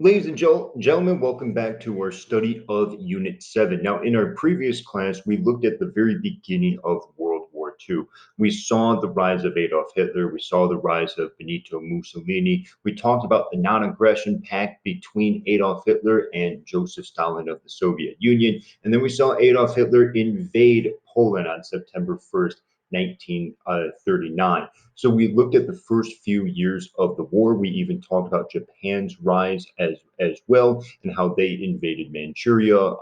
Ladies and gentlemen, welcome back to our study of Unit 7. Now, in our previous class, we looked at the very beginning of World War II. We saw the rise of Adolf Hitler. We saw the rise of Benito Mussolini. We talked about the non-aggression pact between Adolf Hitler and Joseph Stalin of the Soviet Union. And then we saw Adolf Hitler invade Poland on September 1st, 1939. So we looked at the first few years of the war. We even talked about Japan's rise as well and how they invaded Manchuria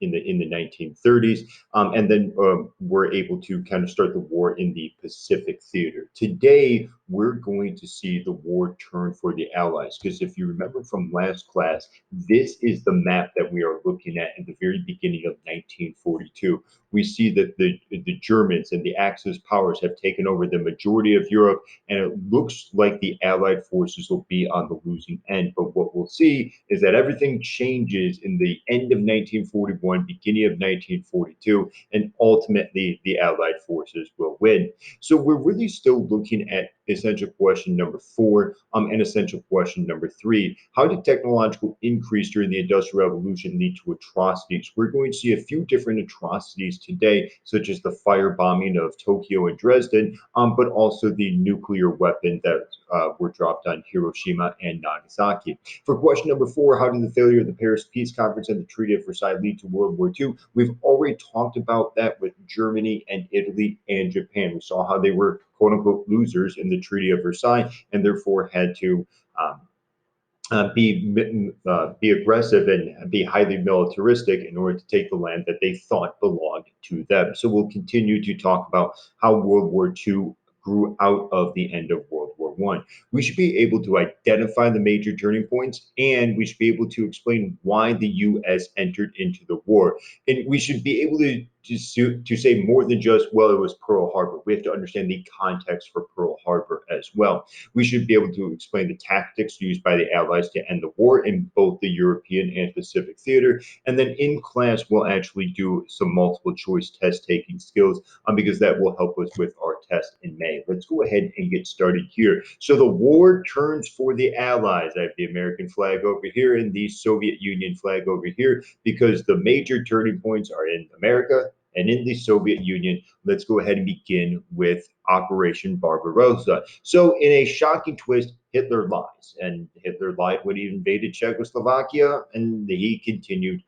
in the 1930s, and then were able to kind of start the war in the Pacific theater. Today, we're going to see the war turn for the Allies because if you remember from last class, this is the map that we are looking at in the very beginning of 1942. We see that the Germans and the Axis powers have taken over the majority of Europe, and it looks like the Allied forces will be on the losing end. But what we'll see is that everything changes in the end of 1941, beginning of 1942, and ultimately the Allied forces will win. So we're really still looking at essential question number four and essential question number three. How did technological increase during the Industrial Revolution lead to atrocities? We're going to see a few different atrocities today, such as the firebombing of Tokyo and Dresden, but also the nuclear weapon that were dropped on Hiroshima and Nagasaki. For question number four, how did the failure of the Paris Peace Conference and the Treaty of Versailles lead to World War II? We've already talked about that with Germany and Italy and Japan. We saw how they were quote unquote losers in the Treaty of Versailles and therefore had to um, be aggressive and be highly militaristic in order to take the land that they thought belonged to them. So we'll continue to talk about how World War II grew out of the end of World War One. We should be able to identify the major turning points, and we should be able to explain why the U.S. entered into the war. And we should be able to say more than just, well, it was Pearl Harbor. We have to understand the context for Pearl Harbor as well. We should be able to explain the tactics used by the Allies to end the war in both the European and Pacific theater. And then in class, we'll actually do some multiple choice test taking skills because that will help us with our test in May. Let's go ahead and get started here. So the war turns for the Allies. I have the American flag over here and the Soviet Union flag over here because the major turning points are in America and in the Soviet Union. Let's go ahead and begin with Operation Barbarossa. So, in a shocking twist, Hitler lies, and Hitler lied when he invaded Czechoslovakia, and he continued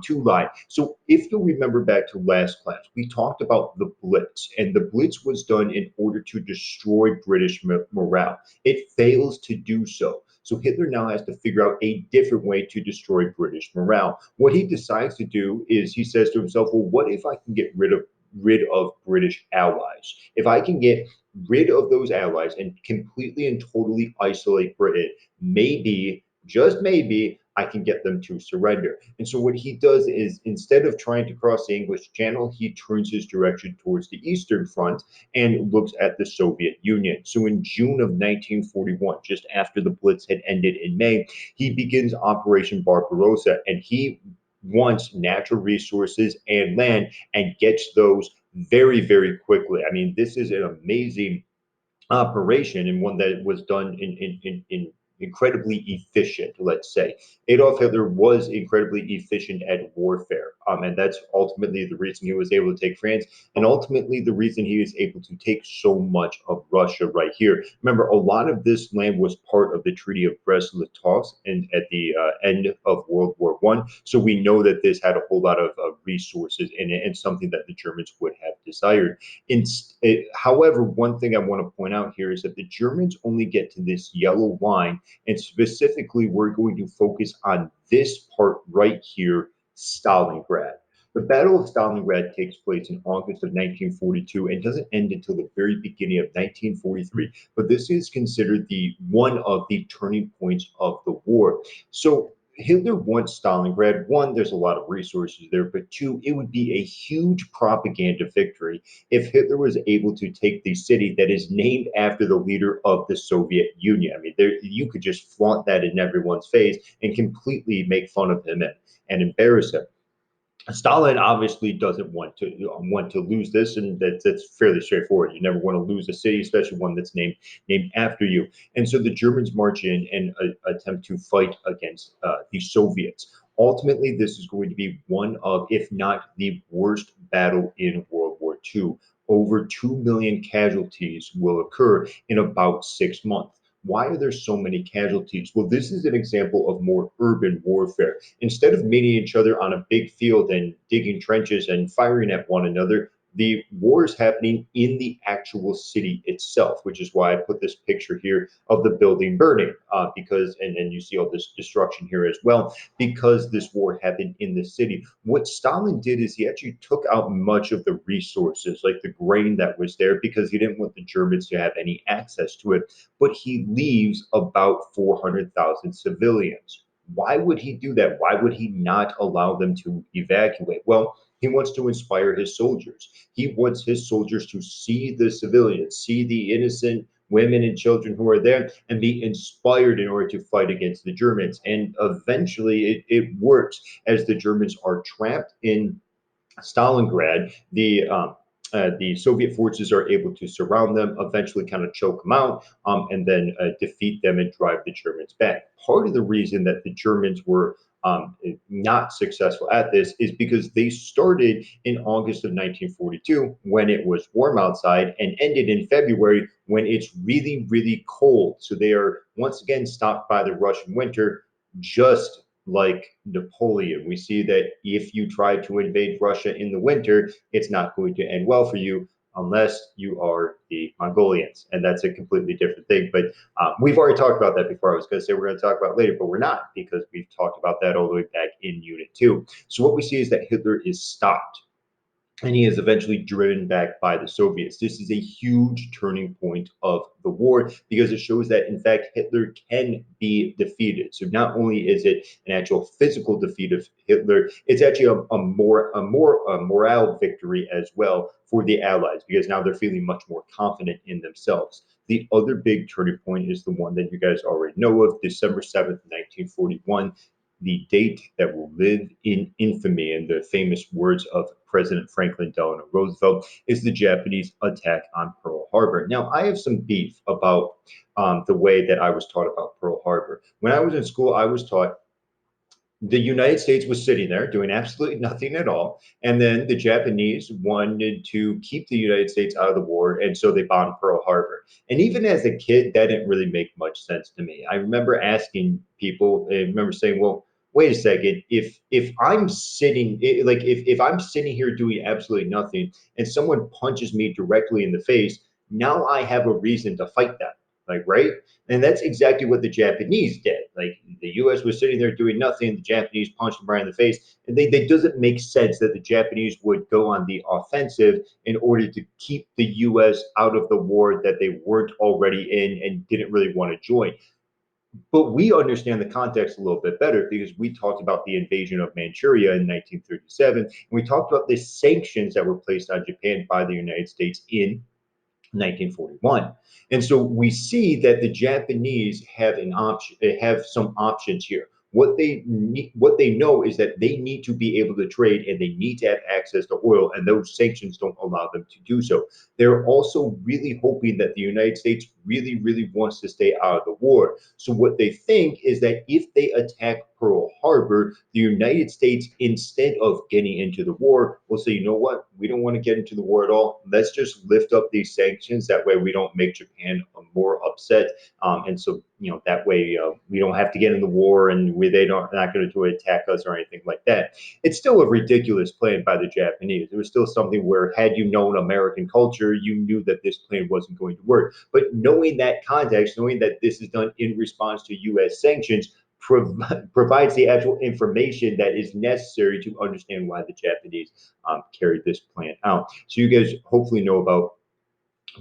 to lie. So, if you'll remember back to last class, we talked about the Blitz, and the Blitz was done in order to destroy British morale. It fails to do so. So Hitler now has to figure out a different way to destroy British morale. What he decides to do is he says to himself, well, what if I can get rid of British allies? If I can get rid of those allies and completely and totally isolate Britain, maybe, just maybe, I can get them to surrender. And so what he does is instead of trying to cross the English Channel, he turns his direction towards the Eastern Front and looks at the Soviet Union. So in June of 1941, just after the Blitz had ended in May, he begins Operation Barbarossa and he wants natural resources and land and gets those very, very quickly. I mean, this is an amazing operation and one that was done in incredibly efficient, let's say. Adolf Hitler was incredibly efficient at warfare. And that's ultimately the reason he was able to take France, and ultimately the reason he was able to take so much of Russia right here. Remember, a lot of this land was part of the Treaty of Brest-Litovsk and at the end of World War One. So we know that this had a whole lot of resources in it and something that the Germans would have desired. However, one thing I want to point out here is that the Germans only get to this yellow line, and specifically, we're going to focus on this part right here, Stalingrad. The Battle of Stalingrad takes place in August of 1942 and doesn't end until the very beginning of 1943. But this is considered the one of the turning points of the war. So Hitler wants Stalingrad. One, there's a lot of resources there, but two, it would be a huge propaganda victory if Hitler was able to take the city that is named after the leader of the Soviet Union. I mean, you could just flaunt that in everyone's face and completely make fun of him and embarrass him. Stalin obviously doesn't want to lose this, and that's fairly straightforward. You never want to lose a city, especially one that's named after you. And so the Germans march in and attempt to fight against the Soviets. Ultimately, this is going to be one of, if not the worst battle in World War II. Over 2 million casualties will occur in about 6 months. Why are there so many casualties? Well, this is an example of more urban warfare. Instead of meeting each other on a big field and digging trenches and firing at one another, the war is happening in the actual city itself, which is why I put this picture here of the building burning, because, and you see all this destruction here as well, because this war happened in the city. What Stalin did is he actually took out much of the resources, like the grain that was there, because he didn't want the Germans to have any access to it. But he leaves about 400,000 civilians. Why would he do that? Why would he not allow them to evacuate? Well, he wants to inspire his soldiers. He wants his soldiers to see the civilians, see the innocent women and children who are there, and be inspired in order to fight against the Germans. And eventually it works, as the Germans are trapped in Stalingrad. The Soviet forces are able to surround them, eventually kind of choke them out, and then defeat them and drive the Germans back. Part of the reason that the Germans were not successful at this is because they started in August of 1942 when it was warm outside, and ended in February when it's really, really cold. So they are once again stopped by the Russian winter, just like Napoleon. We see that if you try to invade Russia in the winter, it's not going to end well for you unless you are the Mongolians. And that's a completely different thing. But we've already talked about that before. I was going to say we're going to talk about it later, but we're not, because we've talked about that all the way back in Unit 2. So what we see is that Hitler is stopped, and he is eventually driven back by the Soviets. This is a huge turning point of the war, because it shows that, in fact, Hitler can be defeated. So not only is it an actual physical defeat of Hitler, it's actually a morale victory as well for the Allies, because now they're feeling much more confident in themselves. The other big turning point is the one that you guys already know of, December 7th, 1941, the date that will live in infamy, in the famous words of President Franklin Delano Roosevelt, is the Japanese attack on Pearl Harbor. Now, I have some beef about the way that I was taught about Pearl Harbor. When I was in school, I was taught the United States was sitting there doing absolutely nothing at all. And then the Japanese wanted to keep the United States out of the war. And so they bombed Pearl Harbor. And even as a kid, that didn't really make much sense to me. I remember asking people, I remember saying, well, wait a second, if I'm sitting like if I'm sitting here doing absolutely nothing and someone punches me directly in the face, now I have a reason to fight them. Like, right? And that's exactly what the Japanese did. Like, the US was sitting there doing nothing, the Japanese punched them right in the face. And they doesn't make sense that the Japanese would go on the offensive in order to keep the US out of the war that they weren't already in and didn't really want to join. But we understand the context a little bit better, because we talked about the invasion of Manchuria in 1937, and we talked about the sanctions that were placed on Japan by the United States in 1941. And so we see that the Japanese have an option, have some options here. What they know is that they need to be able to trade, and they need to have access to oil, and those sanctions don't allow them to do so. They're also really hoping that the United States really, really wants to stay out of the war. So what they think is that if they attack Pearl Harbor, the United States, instead of getting into the war, will say, you know what, we don't want to get into the war at all. Let's just lift up these sanctions. That way we don't make Japan more upset. And so, that way we don't have to get in the war, and they don't not going to attack us or anything like that. It's still a ridiculous plan by the Japanese. It was still something where, had you known American culture, you knew that this plan wasn't going to work. But knowing that context, knowing that this is done in response to U.S. sanctions, provides the actual information that is necessary to understand why the Japanese carried this plan out. So you guys hopefully know about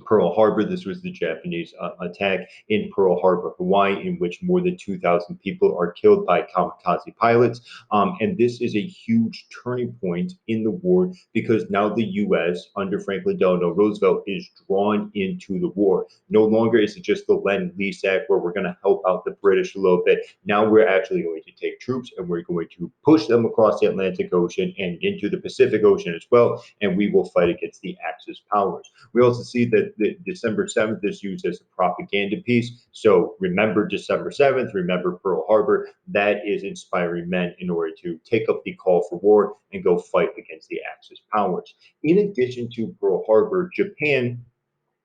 Pearl Harbor. This was the Japanese attack in Pearl Harbor, Hawaii, in which more than 2,000 people are killed by kamikaze pilots. And this is a huge turning point in the war because now the U.S., under Franklin Delano Roosevelt, is drawn into the war. No longer is it just the Lend-Lease Act where we're going to help out the British a little bit. Now we're actually going to take troops and we're going to push them across the Atlantic Ocean and into the Pacific Ocean as well, and we will fight against the Axis powers. We also see that the December 7th is used as a propaganda piece. So remember December 7th, remember Pearl Harbor. That is inspiring men in order to take up the call for war and go fight against the Axis powers. In addition to Pearl Harbor, Japan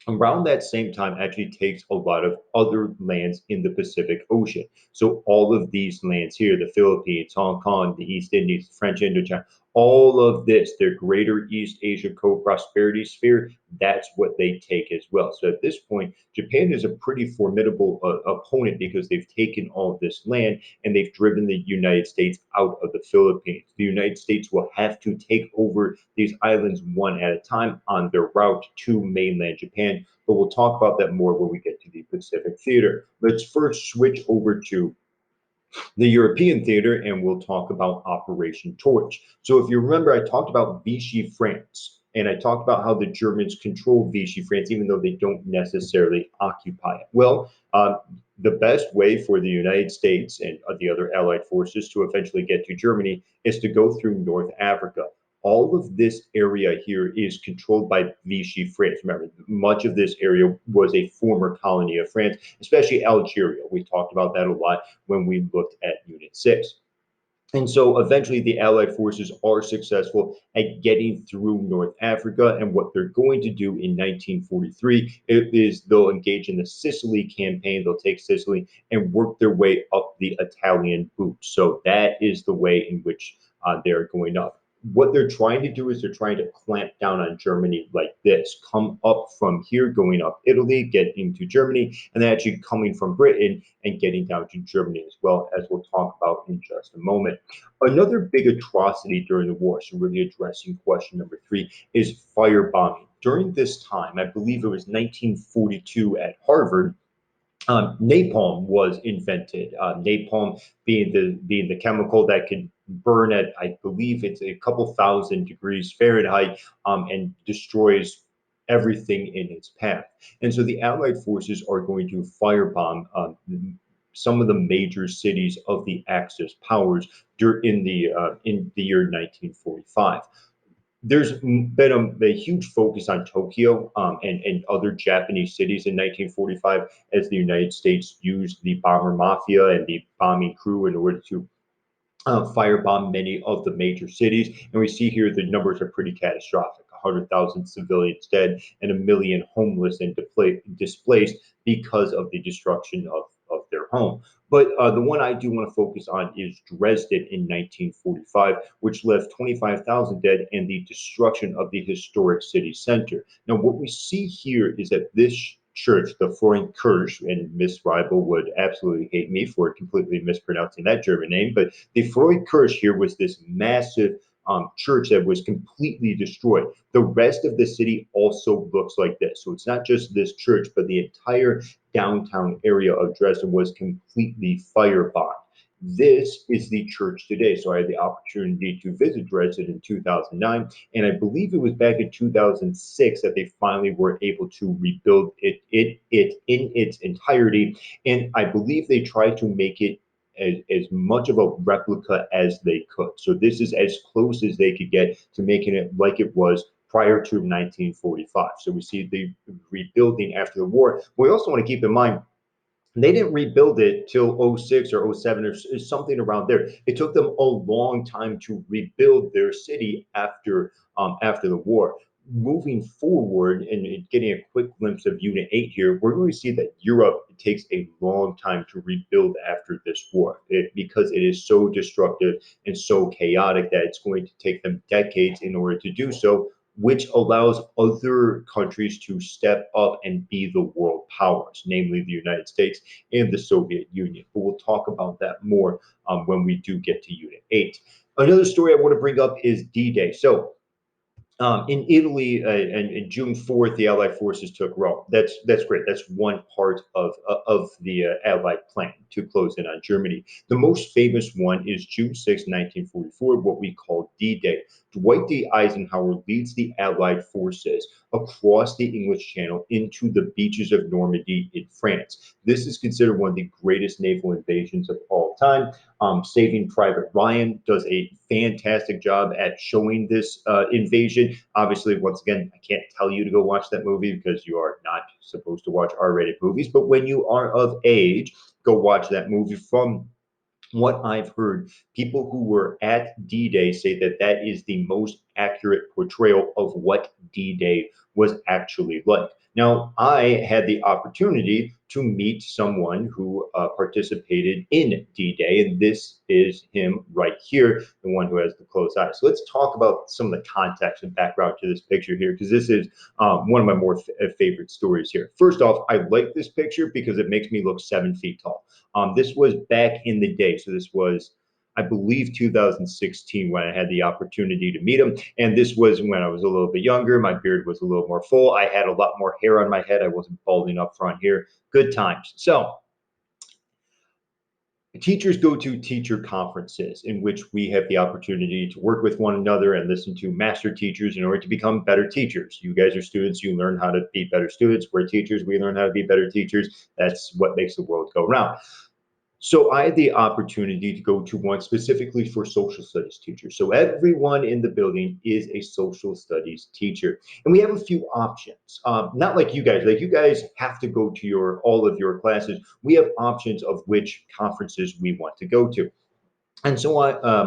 around that same time actually takes a lot of other lands in the Pacific Ocean. So all of these lands here, the Philippines, Hong Kong, the East Indies, the French Indochina, all of this, their greater East Asia co-prosperity sphere, that's what they take as well. So at this point, Japan is a pretty formidable opponent because they've taken all of this land and they've driven the United States out of the Philippines. The United States will have to take over these islands one at a time on their route to mainland Japan. But we'll talk about that more when we get to the Pacific Theater. Let's first switch over to the European theater, and we'll talk about Operation Torch. So if you remember, I talked about Vichy France, and I talked about how the Germans control Vichy France, even though they don't necessarily occupy it. Well, the best way for the United States and the other allied forces to eventually get to Germany is to go through North Africa. All of this area here is controlled by Vichy France. Remember, much of this area was a former colony of France, especially Algeria. We talked about that a lot when we looked at Unit 6. And so eventually the Allied forces are successful at getting through North Africa. And what they're going to do in 1943 is they'll engage in the Sicily campaign. They'll take Sicily and work their way up the Italian boot. So that is the way in which they're going up. What they're trying to do is they're trying to clamp down on Germany like this, come up from here, going up Italy, get into Germany, and then actually coming from Britain and getting down to Germany as well, as we'll talk about in just a moment. Another big atrocity during the war, so really addressing question number 3, is firebombing. During this time, I believe it was 1942 at Harvard, napalm was invented. Napalm being the chemical that could burn at, I believe it's a couple thousand degrees Fahrenheit, and destroys everything in its path. And so the Allied forces are going to firebomb some of the major cities of the Axis powers in the year 1945. There's been a huge focus on Tokyo, and other Japanese cities in 1945 as the United States used the bomber mafia and the bombing crew in order to firebomb many of the major cities. And we see here the numbers are pretty catastrophic. 100,000 civilians dead and 1 million homeless and displaced because of the destruction of their home. But the one I do want to focus on is Dresden in 1945, which left 25,000 dead and the destruction of the historic city center. Now, what we see here is that this church, the Frauenkirche, and Miss Ribel would absolutely hate me for completely mispronouncing that German name, but the Frauenkirche here was this massive church that was completely destroyed. The rest of the city also looks like this. So it's not just this church, but the entire downtown area of Dresden was completely firebombed. This is the church today. So I had the opportunity to visit Dresden in 2009, and I believe it was back in 2006 that they finally were able to rebuild it in its entirety. And I believe they tried to make it as much of a replica as they could. So this is as close as they could get to making it like it was prior to 1945. So we see the rebuilding after the war. We also want to keep in mind they didn't rebuild it till '06 or '07 or something around there. It took them a long time to rebuild their city after the war. Moving forward and getting a quick glimpse of Unit 8 here, we're going to see that Europe takes a long time to rebuild after this war because it is so destructive and so chaotic that it's going to take them decades in order to do so, which allows other countries to step up and be the world powers, namely the United States and the Soviet Union. But we'll talk about that more when we do get to Unit 8. Another story I want to bring up is D-Day. So In Italy, and June 4th, the Allied forces took Rome. That's great. That's one part of the Allied plan to close in on Germany. The most famous one is June 6th, 1944, what we call D-Day. Dwight D. Eisenhower leads the Allied forces across the English Channel into the beaches of Normandy in France. This is considered one of the greatest naval invasions of all time. Saving Private Ryan does a fantastic job at showing this invasion. Obviously, once again, I can't tell you to go watch that movie because you are not supposed to watch R-rated movies. But when you are of age, go watch that movie. From what I've heard, people who were at D-Day say that that is the most accurate portrayal of what D-Day was actually like. Now, I had the opportunity to meet someone who participated in D-Day, and this is him right here, the one who has the closed eyes. So let's talk about some of the context and background to this picture here, because this is one of my more favorite stories here. First off, I like this picture because it makes me look 7 feet tall. This was back in the day. So this was, I believe, 2016 when I had the opportunity to meet him. And this was when I was a little bit younger. My beard was a little more full. I had a lot more hair on my head. I wasn't balding up front here. Good times. So teachers go to teacher conferences in which we have the opportunity to work with one another and listen to master teachers in order to become better teachers. You guys are students, you learn how to be better students. We're teachers, we learn how to be better teachers. That's what makes the world go round. So I had the opportunity to go to one specifically for social studies teachers. So everyone in the building is a social studies teacher, and we have a few options. Not like you guys. Like you guys have to go to your all of your classes. We have options of which conferences we want to go to. And so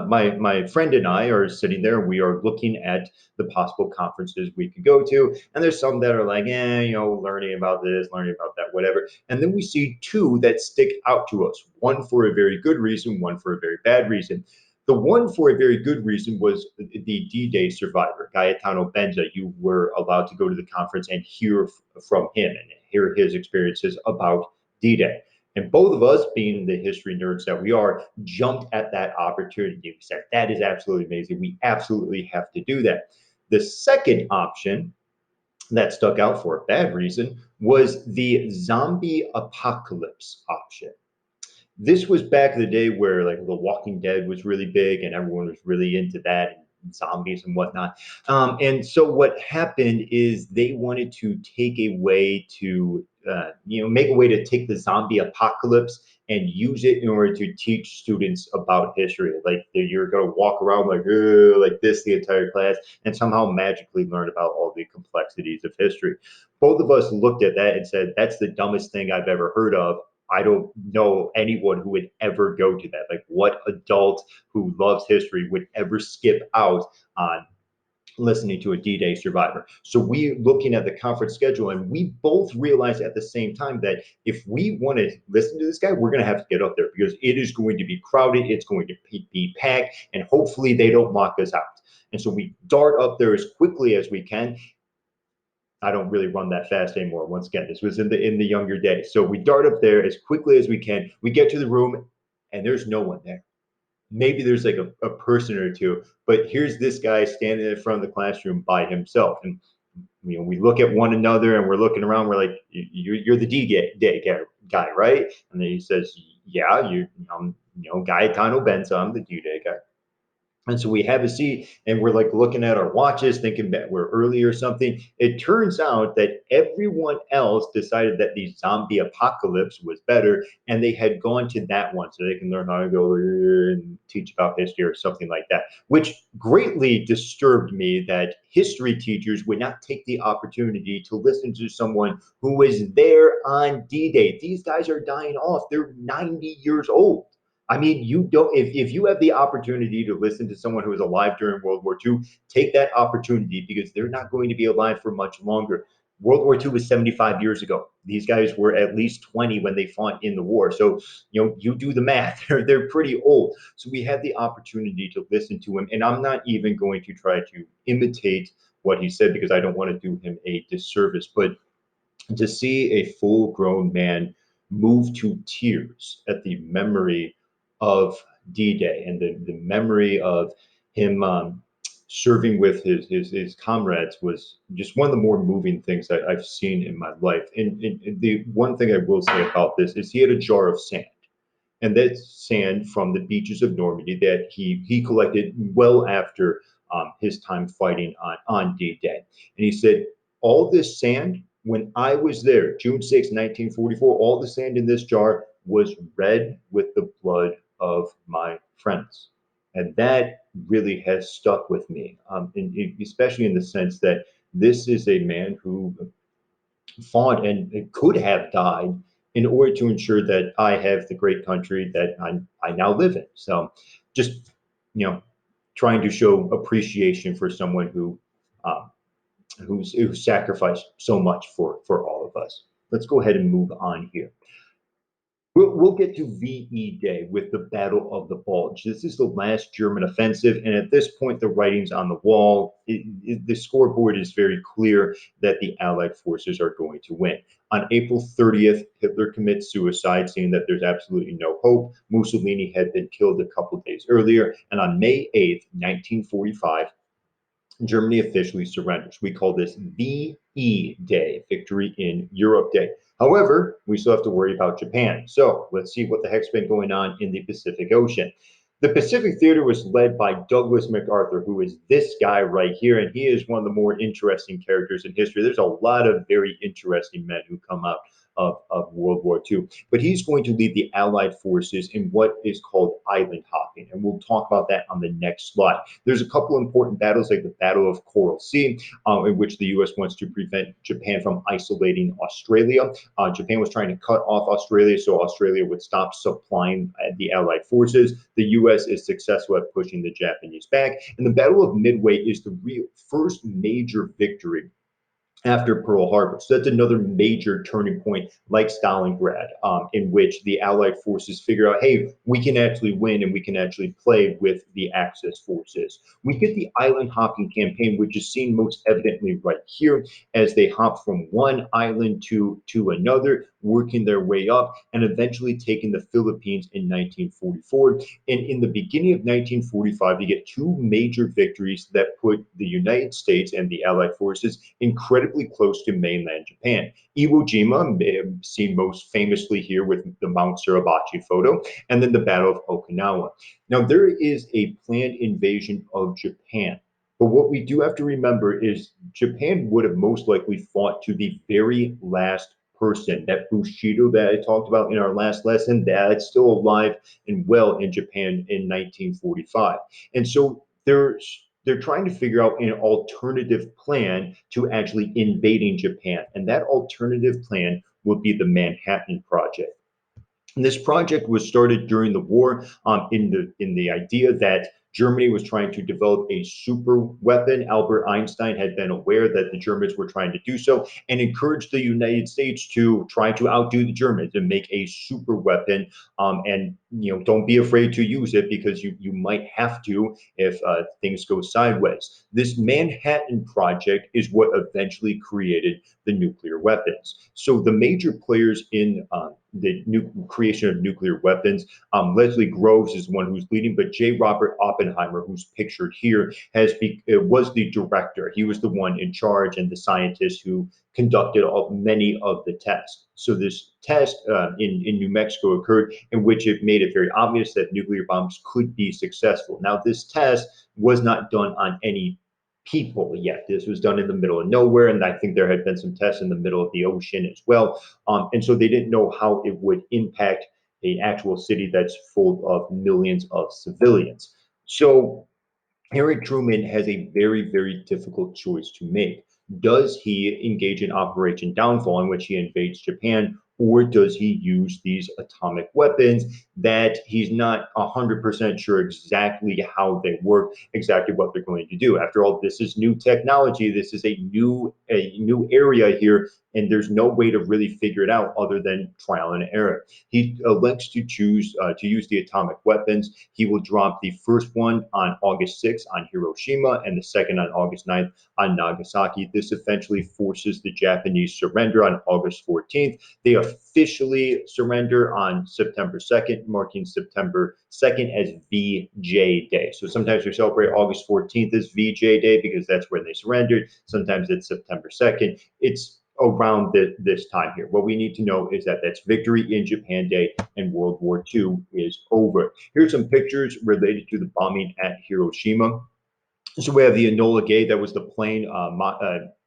my friend and I are sitting there. We are looking at the possible conferences we could go to, and there's some that are like, learning about this, learning about that, whatever. And then we see two that stick out to us. One for a very good reason, one for a very bad reason. The one for a very good reason was the D-Day survivor, Gaetano Benza. You were allowed to go to the conference and hear from him and hear his experiences about D-Day. And both of us, being the history nerds that we are, jumped at that opportunity. We said, that is absolutely amazing. We absolutely have to do that. The second option that stuck out for a bad reason was the zombie apocalypse option. This was back in the day where like The Walking Dead was really big and everyone was really into that and zombies and whatnot. And so what happened is they wanted to take a way to make a way to take the zombie apocalypse and use it in order to teach students about history. Like you're going to walk around like this the entire class and somehow magically learn about all the complexities of history. Both of us looked at that and said, that's the dumbest thing I've ever heard of. I don't know anyone who would ever go to that. Like, what adult who loves history would ever skip out on listening to a D-Day survivor? So we looking at the conference schedule, and we both realized at the same time that if we want to listen to this guy, we're going to have to get up there because it is going to be crowded, it's going to be packed, and hopefully they don't lock us out. And so we dart up there as quickly as we can. I don't really run that fast anymore. Once again, this was in the younger days. So we dart up there as quickly as we can. We get to the room, and there's no one there. Maybe there's like a person or two, but here's this guy standing in front of the classroom by himself. And we look at one another and we're looking around. We're like, "You're the D-Day guy, right?" And then he says, "Yeah, Gaetano Benza. I'm the D-Day guy." And so we have a seat and we're like looking at our watches, thinking that we're early or something. It turns out that everyone else decided that the zombie apocalypse was better and they had gone to that one so they can learn how to go and teach about history or something like that, which greatly disturbed me that history teachers would not take the opportunity to listen to someone who was there on D-Day. These guys are dying off. They're 90 years old. I mean, you don't, if you have the opportunity to listen to someone who was alive during World War II, take that opportunity because they're not going to be alive for much longer. World War II was 75 years ago. These guys were at least 20 when they fought in the war. So, you do the math. They're pretty old. So we had the opportunity to listen to him. And I'm not even going to try to imitate what he said because I don't want to do him a disservice. But to see a full grown man move to tears at the memory of D-Day and the memory of him serving with his comrades was just one of the more moving things that I've seen in my life. And the one thing I will say about this is he had a jar of sand, and that's sand from the beaches of Normandy that he collected well after his time fighting on D-Day. And he said, all this sand, when I was there, June 6, 1944, all the sand in this jar was red with the blood of my friends. And that really has stuck with me, especially in the sense that this is a man who fought and could have died in order to ensure that I have the great country that I now live in. So just, you know, trying to show appreciation for someone um, who sacrificed so much for all of us. Let's go ahead and move on here. We'll get to VE Day with the Battle of the Bulge. This is the last German offensive, and at this point, the writing's on the wall. The scoreboard is very clear that the Allied forces are going to win. On April 30th, Hitler commits suicide, saying that there's absolutely no hope. Mussolini had been killed a couple days earlier, and on May 8th, 1945, Germany officially surrenders. We call this VE Day, Victory in Europe Day. However, we still have to worry about Japan. So let's see what the heck's been going on in the Pacific Ocean. The Pacific Theater was led by Douglas MacArthur, who is this guy right here, and he is one of the more interesting characters in history. There's a lot of very interesting men who come out of World War II. But he's going to lead the Allied forces in what is called island hopping, and we'll talk about that on the next slide. There's a couple important battles, like the Battle of Coral Sea, in which the U.S. wants to prevent Japan from isolating Australia. Japan was trying to cut off Australia so Australia would stop supplying the Allied forces. The U.S. is successful at pushing the Japanese back, and the Battle of Midway is the first major victory after Pearl Harbor. So that's another major turning point, like Stalingrad, in which the Allied forces figure out, hey, we can actually win and we can actually play with the Axis forces. We get the island hopping campaign, which is seen most evidently right here as they hop from one island to another, working their way up and eventually taking the Philippines in 1944. And in the beginning of 1945, you get two major victories that put the United States and the Allied forces incredibly close to mainland Japan. Iwo Jima, seen most famously here with the Mount Suribachi photo, and then the Battle of Okinawa. Now, there is a planned invasion of Japan. But what we do have to remember is Japan would have most likely fought to the very last person. That Bushido that I talked about in our last lesson, that's still alive and well in Japan in 1945. And so they're trying to figure out an alternative plan to actually invading Japan. And that alternative plan will be the Manhattan Project. And this project was started during the war, in the idea that Germany was trying to develop a super weapon. Albert Einstein had been aware that the Germans were trying to do so and encouraged the United States to try to outdo the Germans and make a super weapon. And don't be afraid to use it, because you might have to if things go sideways. This Manhattan Project is what eventually created the nuclear weapons. So the major players in the creation of nuclear weapons. Leslie Groves is the one who's leading, but J. Robert Oppenheimer, who's pictured here, was the director. He was the one in charge and the scientist who conducted many of the tests. So this test in New Mexico occurred, in which it made it very obvious that nuclear bombs could be successful. Now, this test was not done on any people yet. This was done in the middle of nowhere, and I think there had been some tests in the middle of the ocean as well. And so they didn't know how it would impact an actual city that's full of millions of civilians. So Harry Truman has a very, very difficult choice to make. Does he engage in Operation Downfall, in which he invades Japan, or does he use these atomic weapons that he's not 100% sure exactly how they work, exactly what they're going to do? After all, this is new technology. This is a new area here, and there's no way to really figure it out other than trial and error. He elects to choose to use the atomic weapons. He will drop the first one on August 6th on Hiroshima and the second on August 9th on Nagasaki. This eventually forces the Japanese surrender on August 14th. They officially surrender on September 2nd, marking September 2nd as VJ Day. So sometimes we celebrate August 14th as VJ Day because that's when they surrendered. Sometimes it's September 2nd. It's around this time here. What we need to know is that that's Victory in Japan Day and World War II is over. Here's some pictures related to the bombing at Hiroshima. So we have the Enola Gay, that was the plane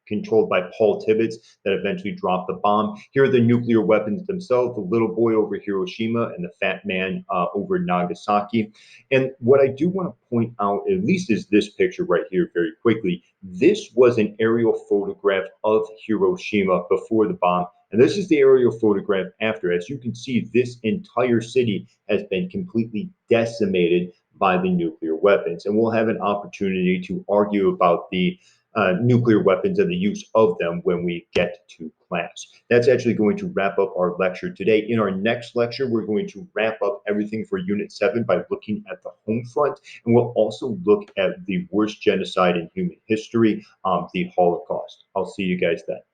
controlled by Paul Tibbets that eventually dropped the bomb. Here are the nuclear weapons themselves, the little boy over Hiroshima and the fat man over Nagasaki. And what I do want to point out, at least is this picture right here very quickly. This was an aerial photograph of Hiroshima before the bomb. And this is the aerial photograph after. As you can see, this entire city has been completely decimated by the nuclear weapons. And we'll have an opportunity to argue about the nuclear weapons and the use of them when we get to class. That's actually going to wrap up our lecture today. In our next lecture, we're going to wrap up everything for Unit 7 by looking at the home front, and we'll also look at the worst genocide in human history, the Holocaust. I'll see you guys then.